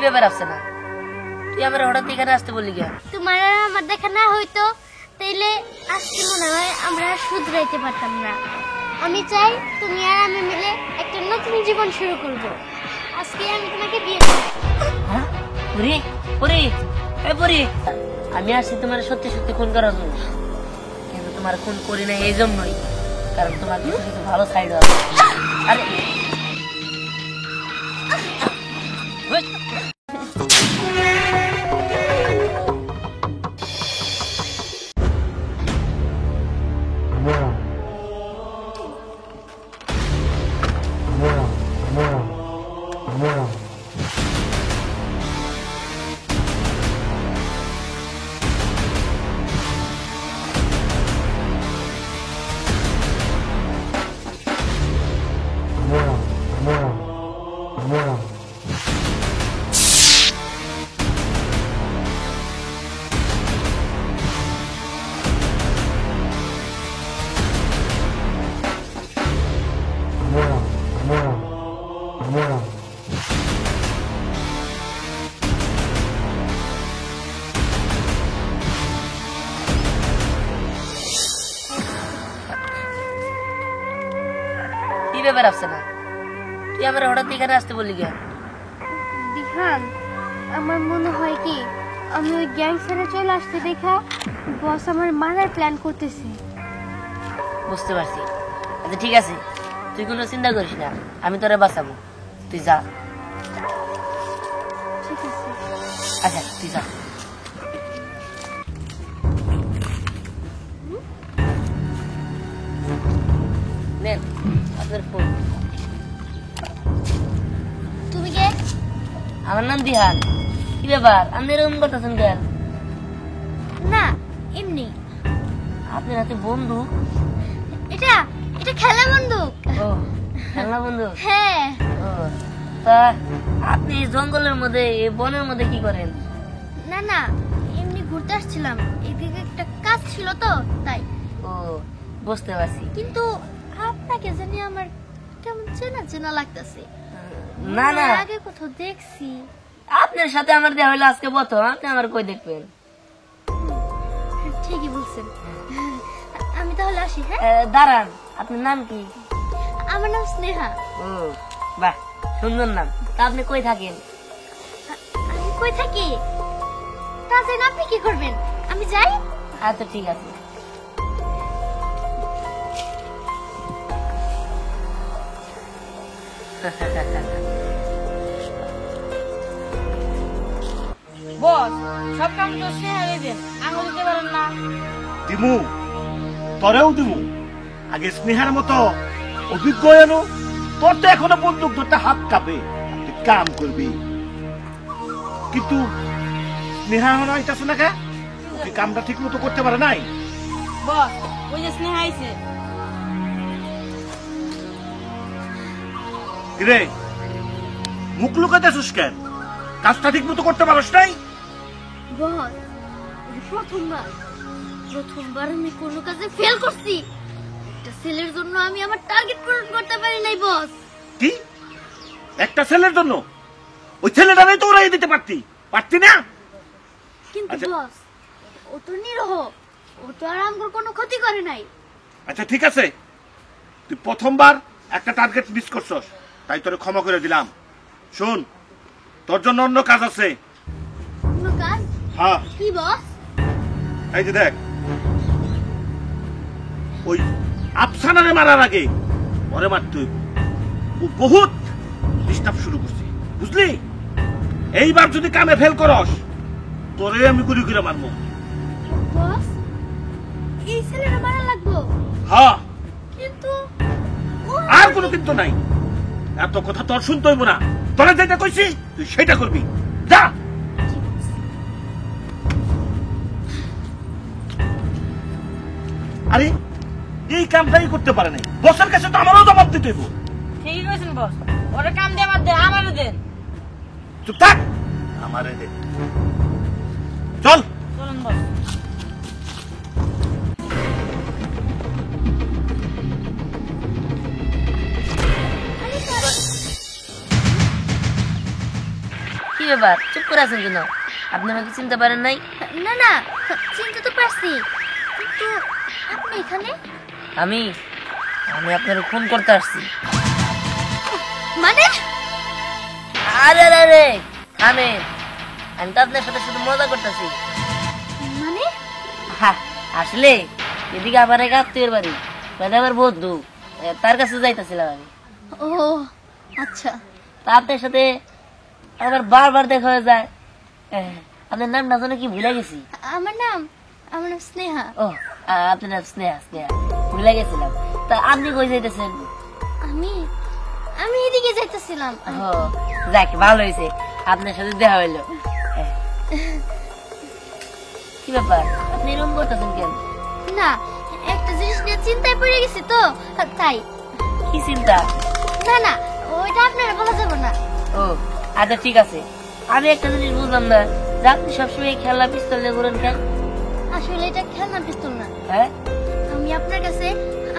ব্যাপার আছে না? তুই আমার হঠাৎ এখানে আসতে বললি কেন? তোমার আমার দেখা না হইতো তাইলে আজকে মনে হয় আমরা শুধরাইতে পারতাম না। আমি চাই তুমি আর আমি মিলে একটা নতুন জীবন শুরু করব। আজকে আমি তোমাকে বিয়ে করব। হ্যাঁ পুরি পুরি এ পুরি, আমি আসছি তোমার সত্যি সত্যি খুন করার জন্য, কিন্তু তোমার খুন করি না এই জন্যই কারণ তোমার কিছু কিছু ভালো সাইড আছে। আরে কি ব্যাপার আছে না? তুই আমার হঠাৎ এখানে আসতে বললি কেন? দিহান, আমার মনে হয় কি আমি ওই গ্যাং ছেড়ে চলে আসতে দেখা বস আমার মারার প্ল্যান করতেছে। বুঝতে পারছি। আচ্ছা ঠিক আছে, তুই কোনো চিন্তা করিস না, আমি তোরে বাঁচাবো, তুই যা। ঠিক আছে। আচ্ছা তুই যা। নেন আপনার ফোন। তুমি কে? আমার নাম দিহান। কি ব্যাপার আপনি এরকম করতেছেন কেন? না এমনি। আপনার হাতে বন্দুক? এটা এটা খেলা বন্দুক। ও খেলনা বন্দুক? হ্যাঁ। ও তা আপনি এই জঙ্গলের মধ্যে এই বনের মধ্যে কি করেন? না না এমনি ঘুরতে আসছিলাম, এদিকে একটা কাজ ছিল তো তাই। ও বুঝতে পারছি। কিন্তু আপনাকে জানি আমার কেমন চেনা চেনা লাগতেছে। না না আগে কোথাও দেখছি। আপনার সাথে আমার দেখা হইলো আজকে প্রথম, আপনি আমার কই দেখবেন? ঠিকই বলছেন। আমি তাহলে আসি। হ্যাঁ দাঁড়ান, আপনার নাম কি? আমার নাম স্নেহা। ও বাহ সুন্দর নাম। তা আপনি কই থাকেন? আমি কই থাকি তা জানি, আপনি কি করবেন? আমি যাই। আচ্ছা ঠিক আছে। বস সব কাম তো স্নেহা দেবেন, আঙুল দিতে পারেন না। দিমু, তোরেও দিমু। আগে স্নেহার মতো অভিজ্ঞ এনো, তোর তো এখনো বন্দুক ধরতে হাত কাঁপে, তুই কাম করবি। কিন্তু স্নেহা এখন আইতাছে না কে? তুই কামটা ঠিক মতো করতে পারে নাই। বস ওই যে স্নেহা আইছে। রে মুখ লুকাতেছিস কেন? কাজটা ঠিক মতো করতে পারস নাই? বস প্রথমবার আমি কোনো কাজে ফেল করছি। একটা ছেলের জন্য আমি আমার টার্গেট পূরণ করতে পারি নাই বস। কি একটা ছেলের জন্য? ওই ছেলেটারে তো উড়াই দিতে পারতি না? কিন্তু আচ্ছা। বস ও তো নিরহ, ও তো আর আমার কোনো ক্ষতি করে নাই। আচ্ছা ঠিক আছে, তুই প্রথমবার একটা টার্গেট মিস করছস, তাই তোরে ক্ষমা করে দিলাম। শোন, তোর জন্য অন্য কাজ আছে। অন্য কাজ? হ্যাঁ কি বস? এই যে দেখ, ওই আফসানারে মারার আগে ওরে মারতে হইব। ও বহুত ডিস্টার্ব শুরু করছে, বুঝলি? এইবার যদি কামে ফেল করস, তোরে আমি গুলি করে মারবো। বস এই ছেলেটা মারা লাগবো? হ্যাঁ, কিন্তু আর কোনো কিন্তু নাই। এত কথা তোর শুনতে হইব না। তোরা যেটা কইছি তুই সেটা করবি, যা। আরে এই কামটাই করতে পারে নাই, বসের কাছে তো আমারও জবাব দিতে হইব। ঠিকই কইছেন বস, ওরে কাম দিয়ে আমার দেন, আমারও দেন। চুপ থাক, আমারে দে। চল চলুন বস। কি ব্যাপার চুপ করে আছেন কেন? আপনি আমাকে চিনতে পারেন নাই? না না, চিনতে তো পারছি, কিন্তু আপনি এখানে আমি আমি আপনার খুন করতে আসছি। মানে? আরে আরে আরে থামেন, আমি তো আপনার সাথে শুধু মজা করতেছি। মানে আসলে এদিকে আমার এক আত্মীয়ের বাড়ি, মানে আমার বন্ধু, তার কাছে যাইতেছিলাম আমি। ও আচ্ছা। তা আপনার সাথে আমার বারবার দেখা হয়ে যায়। আপনার নাম না জানো কি ভুলে গেছি। আমার নাম স্নেহা। ও আপনার নাম স্নেহা, স্নেহা ভুলে গেছিলাম। তা আপনি কই যাইতেছেন? আমি আমি এদিকে যাইতেছিলাম। ও যাক, ভালো হয়েছে আপনার সাথে দেখা হইলো। কি ব্যাপার, আপনি এরকম করতেছেন কেন? না, একটা জিনিস নিয়ে চিন্তায় পড়ে গেছি তো, তাই। কি চিন্তা? না না, ওইটা আপনার বলা যাবে না। ও আচ্ছা ঠিক আছে। আমি একটা জিনিস বুঝলাম না, যে আপনি সবসময় খেলনা পিস্তল দিয়ে ঘুরেন কেন? আসলে এটা খেলনা পিস্তল না, হ্যাঁ আমি আপনার কাছে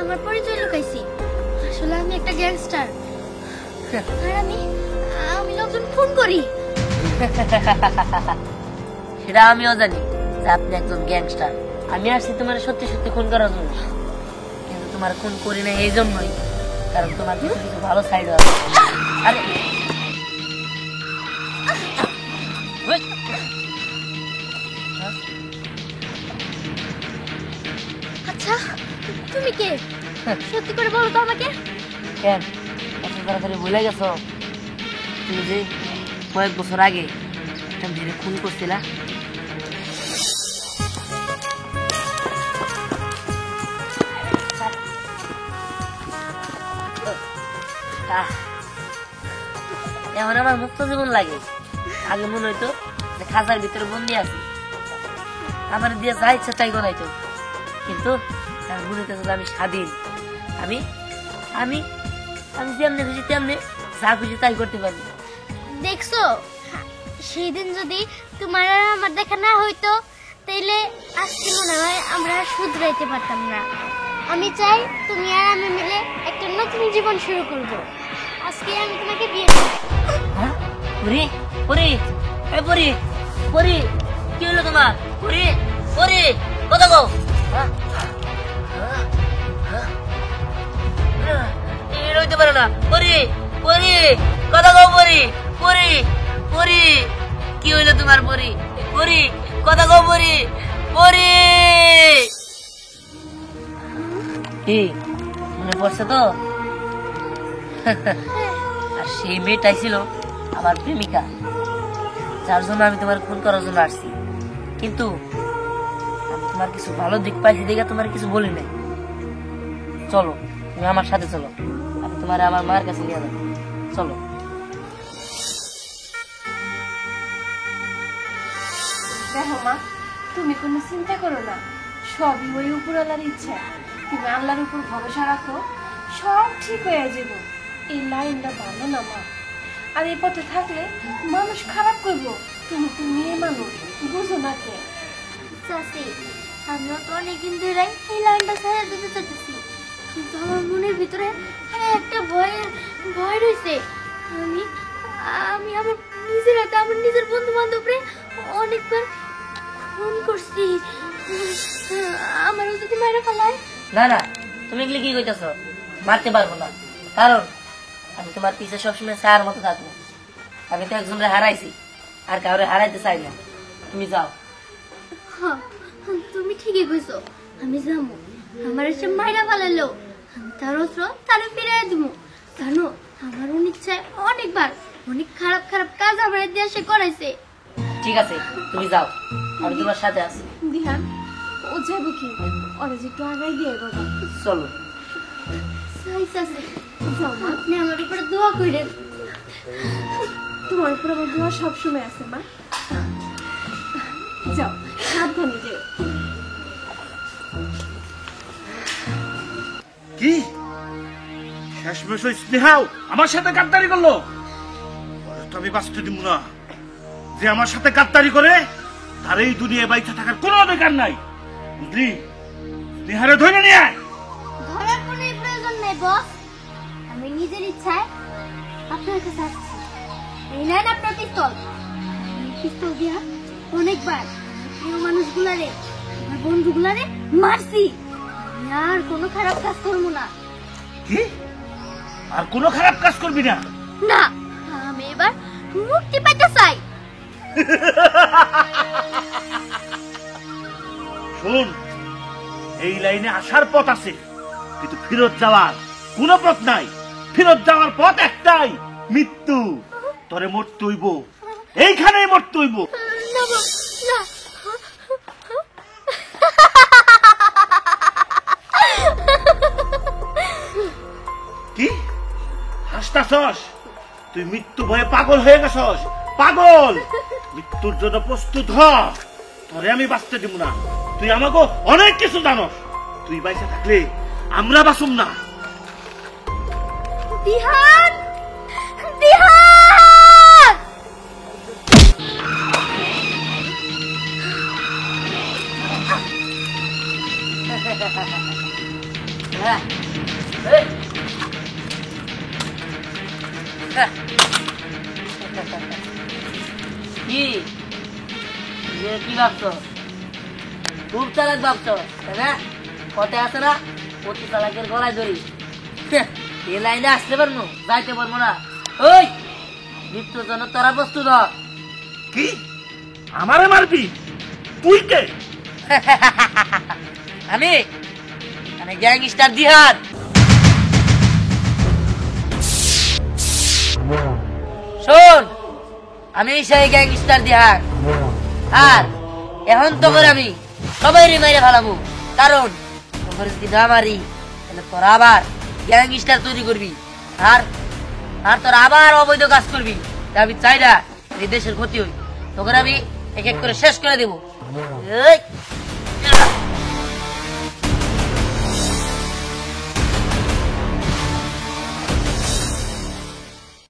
আমার পরিচয় লুকাইছি। আসলে আমি একটা গ্যাংস্টার, আর আমি লোকজন ফোন করি। সেটা আমিও জানি যে আপনি একজন গ্যাংস্টার। আমি আসছি তোমার সত্যি সত্যি খুন করার জন্য, কিন্তু তোমার খুন করি না এই জন্যই কারণ তোমার কিছু কিছু ভালো সাইড আছে। আরে আচ্ছা, তুমি কে? সত্যি করে বলো তো আমাকে। কেন এত তাড়াতাড়ি ভুলে গেছো? তুমি যে কয়েক বছর আগে একটা মেয়েরে খুন করছিলা। এখন আমার মুক্ত জীবন লাগে। আগে মনে হইতো যে খাঁচার ভিতরে বন্দি আছি, আমার দিয়ে যা ইচ্ছা তাই করাইতো, কিন্তু এখন মনে হইতেছে যে আমি স্বাধীন। আমি আমি আমি যেমনি খুশি তেমনি যা খুশি তাই করতে পারি। দেখছো, সেই দিন যদি তোমার আর আমার দেখা না হইতো, তাইলে আজকে মনে হয় আমরা শুধরাইতে পারতাম না। আমি চাই তুমি আর আমি মিলে একটা নতুন জীবন শুরু করব। আজকে আমি তোমাকে বিয়ে করব। হ্যাঁ পরি পরি এই পরি পরি, কি হলো তোমার? পরি পরি কথা কও। এটা হইতে পারে না। পরি পরি কথা কও। পরি পরি পরি, কি হইলো তোমার? পরি পরি কথা কও। পরি পরি, কি মনে পড়ছে তো? আর সেই মেয়েটাই ছিল আমার প্রেমিকা, যার জন্য আমি তোমার খুন করার জন্য আসছি। কিন্তু আমি তোমার কিছু ভালো দিক পাইছি দেখে তোমার কিছু বলি নাই। চলো তুমি আমার সাথে চলো, আমি তোমার আমার মায়ের কাছে নিয়ে যাবো। চলো। দেখো মা, তুমি কোনো চিন্তা করো না, সবই ওই উপরওয়ালার ইচ্ছা। তুমি আল্লাহর উপর ভরসা রাখো, সব ঠিক হয়ে যাবে। এই লাইনটা ভালো না মা, আর এই পথে থাকলে মানুষ খারাপ করবো। তুমি তো মেয়ে মানুষ, বুঝো না কে? চাচি, আমিও তো অনেকদিন ধরে এই লাইনটা ছেড়ে দিতে চাইতেছি, কিন্তু আমার মনের ভিতরে একটা ভয় রয়েছে। আমি আমি আমার নিজের হাতে আমার নিজের বন্ধু বান্ধবরে অনেকবার ফোন করছি। আমারও যদি মায়েরা ফেলায়। না না, তুমি এগুলি কি কইতেছ? মারতে পারবো না, কারণ আমি তোমার পিছে সবসময় ছায়ার মতো থাকবো। আমি তো একজনকে হারাইছি, আর কাউরে হারাইতে চাই না। তুমি যাও। হ্যাঁ, তুমি ঠিকই কইছো, আমি যাবো। আমার এসে মায়েরা ফেলালো, আমি তার অস্ত্র তারে ফিরিয়ে দিব। জানো, আমার অনিচ্ছায় অনেকবার অনেক খারাপ খারাপ কাজ আমার দেশে করাইছে। ঠিক আছে তুমি যাও, আমি তোমার সাথে আছি। দিহান, ও যাবো কি? ওরা যে একটু আগাই দিয়ে বাবা। চলো। আপনি আমার উপরে দোয়া করেন। তোমার উপর আমার দোয়া সবসময় আছে মা। যাও, সাবধানে যেও। কি শেষমেশ ওই স্নেহাও আমার সাথে গাদ্দারি করলো? ওরে তো আমি বাঁচতে দিব না। যে আমার সাথে গাদ্দারি করে তার এই দুনিয়ায় বাইচা থাকার কোনো অধিকার নাই, বুঝলি? স্নেহারে ধরে নিয়ে আয়। ধরার কোনো প্রয়োজন নেই বস, আমি নিজের ইচ্ছায় আপনার কাছে আসছি। এই নেন আপনার পিস্তল, পিস্তল দিয়া অনেকবার প্রিয় মানুষগুলারে আমার বন্ধুগুলারে মারছি। আমি আর কোনো খারাপ কাজ করবো না। কি আর কোনো খারাপ কাজ করবি না? না, আমি এবার মুক্তি পেতে চাই। শোন, এই লাইনে আসার পথ আছে, কিন্তু ফেরত যাওয়ার কোনো পথ নাই। ফেরত যাওয়ার পথ একটাই, মৃত্যু। তোরে মরতে হইব, এইখানেই মরতে হইব। না, না। কি হাসতাছস? তুই মৃত্যু ভয়ে পাগল হয়ে গেছস? পাগল! মৃত্যুর জন্য প্রস্তুত হ। তোরে আমি বাঁচতে দিব না। তুই আমাকে অনেক কিছু জানস। তুই বাইসে থাকলে আমরা বাঁচুম না। দিহান, দিহান! হ্যাঁ। এই। হ্যাঁ। কি যে কি ভাবছো? খুব চালাক ভাবছো, তাই না? কতে আছে না, প্রতি চালাকের গলায় ধরি। এ লাইনে আসতে পারবো, যাইতে পারবো না। ওই মৃত্যুর জন্য তোরা প্রস্তুত হ। কি আমারে মারবি? তুই কে? আমি আমি গ্যাংস্টার দিহান। শোন, আমি সেই গ্যাংস্টার দিহান। আর এখন তো করে আমি সবাই মেরে ফেলাবো, কারণ তোর যদি না মারি তাহলে তোর আবার গ্যাংস্টার তৈরি করবি, আর আর তোর আবার অবৈধ কাজ করবি। তাই আমি চাই না এই দেশের ক্ষতি হই। তোকে আমি এক এক করে শেষ করে দেবো। এই